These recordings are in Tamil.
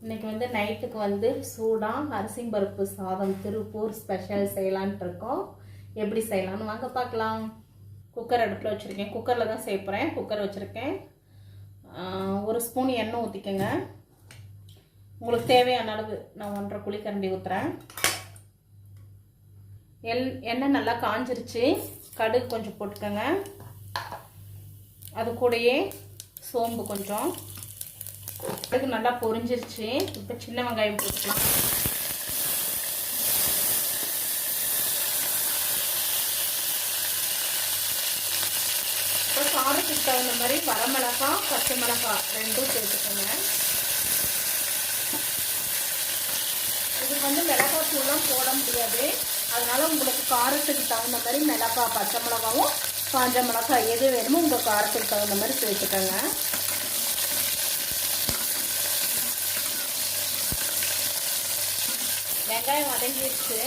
இன்னைக்கு வந்து நைட்டுக்கு வந்து சூடாக அரிசி பருப்பு சாதம் திருப்பூர் ஸ்பெஷல் செய்யலான்ட்டு இருக்கோம். எப்படி செய்யலாம்னு வாங்க பார்க்கலாம். குக்கர் அடுப்பில் வச்சுருக்கேன். குக்கரில் தான் செய்ய போகிறேன். குக்கர் வச்சுருக்கேன். 1 ஸ்பூன் எண்ணெய் ஊற்றிக்கங்க. உங்களுக்கு தேவையான அளவு நான் 1.5 குழிக்கரண்டி ஊற்றுறேன். எண்ணெய் நல்லா காஞ்சிருச்சு. கடுகு கொஞ்சம் போட்டுக்கோங்க. அது கூடயே சோம்பு கொஞ்சம். கடுகு நல்லா பொரிஞ்சிருச்சு. இப்போ சின்ன வெங்காயம் போட்டுக்கலாம். இப்போ காரத்துக்கு தகுந்த மாதிரி வரமிளகாய் பச்சை மிளகாய் ரெண்டும் சேர்த்துக்கோங்க. இதுக்கு வந்து மிளகாய் தூள்லாம் போட முடியாது. அதனால உங்களுக்கு காரத்துக்கு தகுந்த மாதிரி மிளகாய் பச்சை மிளகாவும் காஞ்ச மிளகாய் எது வேணுமோ உங்கள் காரத்துக்கு தகுந்த மாதிரி சேர்த்துக்கோங்க. வெங்காயம் வதங்கிடுச்சு.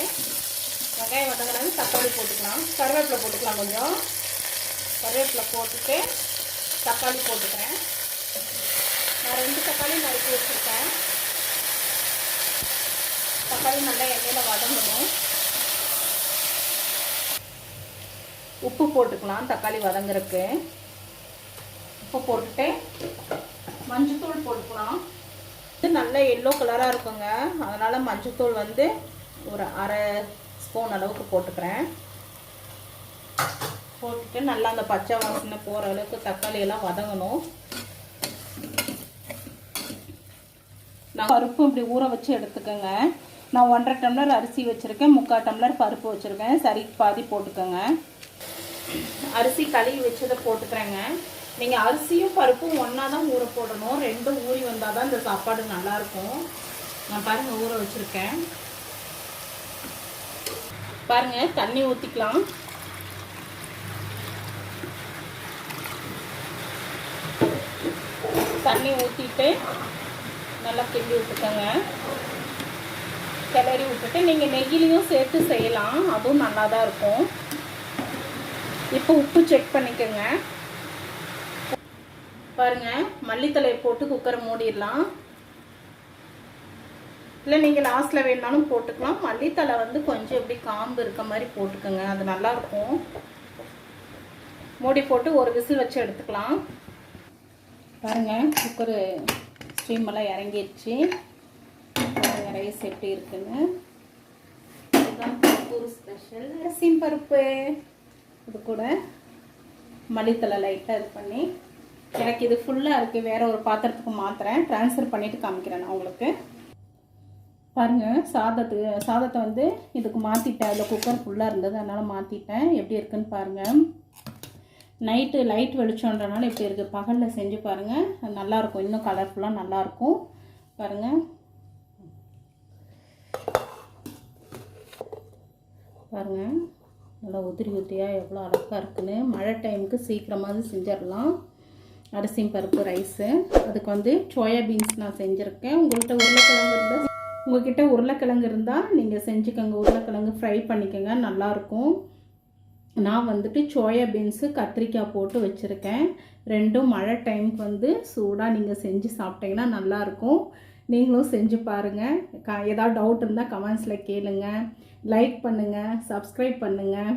வெங்காயம் வதங்கினாலும் தக்காளி போட்டுக்கலாம். கருவேப்பிலை போட்டுக்கலாம். கொஞ்சம் கருவேப்பிலை போட்டுட்டு தக்காளி போட்டுக்கிறேன். நான் 2 தக்காளி நறுக்கி வச்சுருக்கேன். தக்காளி நல்லா எண்ணெயில் வதங்கணும். உப்பு போட்டுக்கலாம் தக்காளி வதங்குறதுக்கு. உப்பு போட்டுட்டு மஞ்சத்தூள் போட்டுக்கலாம். இது நல்ல எல்லோ கலராக இருக்குங்க. அதனால் மஞ்சத்தூள் வந்து ஒரு 1/2 ஸ்பூன் அளவுக்கு போட்டுக்கிறேன். போட்டுட்டு நல்லா அந்த பச்சை வாசனை போகிற அளவுக்கு தக்காளி எல்லாம் வதங்கணும். நான் பருப்பு இப்படி ஊற வச்சு எடுத்துக்கோங்க. நான் 1.5 டம்ளர் அரிசி வச்சுருக்கேன். 3/4 டம்ளர் பருப்பு வச்சுருக்கேன். சரி பாதி போட்டுக்கோங்க. அரிசி கழுவி வச்சதை போட்டுக்கிறேங்க. நீங்கள் அரிசியும் பருப்பும் ஒன்றா தான் ஊற போடணும். 2 ஊறி வந்தால் தான் இந்த சாப்பாடு நல்லாயிருக்கும். நான் பாருங்கள் ஊற வச்சுருக்கேன். பாருங்கள் தண்ணி ஊற்றிக்கலாம். தண்ணி ஊற்றிட்டு நல்லா கிண்டி விட்டுக்கோங்க. கிளறி விட்டுட்டு நீங்கள் நெய்யிலையும் சேர்த்து செய்யலாம். அதுவும் நல்லா தான் இருக்கும். இப்போ உப்பு செக் பண்ணிக்கோங்க. பாருங்கள் மல்லித்தலையை போட்டு குக்கரை மூடிடலாம். இல்லை நீங்கள் லாஸ்ட்டில் வேணுனாலும் போட்டுக்கலாம். மல்லித்தலை வந்து கொஞ்சம் இப்படி காம்பு இருக்க மாதிரி போட்டுக்கோங்க. அது நல்லாயிருக்கும். மூடி போட்டு ஒரு விசில் வச்சு எடுத்துக்கலாம். பாருங்கள் குக்கரு ஸ்டீமெல்லாம் இறங்கிடுச்சு. ரைஸ் எப்படி இருக்குன்னு. இதுதான் திருப்பூர் ஸ்பெஷல் அரிசி பருப்பு. இது கூட மல்லித்தலை லைட்டாக இது பண்ணி எனக்கு இது ஃபுல்லாக இருக்குது. வேறு ஒரு பாத்திரத்துக்கு மாற்றுறேன். ட்ரான்ஸ்ஃபர் பண்ணிவிட்டு காமிக்கிறேன் நான் உங்களுக்கு. பாருங்கள் சாதத்தை வந்து இதுக்கு மாற்றிட்டேன். அதில் குக்கர் ஃபுல்லாக இருந்தது, அதனால் மாற்றிட்டேன். எப்படி இருக்குன்னு பாருங்கள். நைட்டு லைட் வெளிச்சோன்றனால எப்படி இருக்குது. பகலில் செஞ்சு பாருங்கள். அது நல்லாயிருக்கும். இன்னும் கலர்ஃபுல்லாக நல்லாயிருக்கும். பாருங்கள் பாருங்கள் நல்லா உதிரி உதிரியாக எவ்வளோ அழகாக இருக்குன்னு. மழை டைமுக்கு சீக்கிரமாக செஞ்சிடலாம். அரிசி பருப்பு ரைஸு. அதுக்கு வந்து சோயா பீன்ஸ் நான் செஞ்சுருக்கேன். உங்கள்கிட்ட உருளைக்கிழங்கு இருந்தால் நீங்கள் செஞ்சுக்கோங்க. உருளைக்கிழங்கு ஃப்ரை பண்ணிக்கோங்க, நல்லாயிருக்கும். நான் வந்துட்டு சோயா பீன்ஸு கத்திரிக்காய் போட்டு வச்சுருக்கேன். 2 மழை டைமுக்கு வந்து சூடாக நீங்கள் செஞ்சு சாப்பிட்டீங்கன்னா நல்லாயிருக்கும். நீங்களும் செஞ்சு பாருங்கள். ஏதாவது டவுட் இருந்தால் கமெண்ட்ஸில் கேளுங்க. லைக் பண்ணுங்கள், சப்ஸ்கிரைப் பண்ணுங்கள்.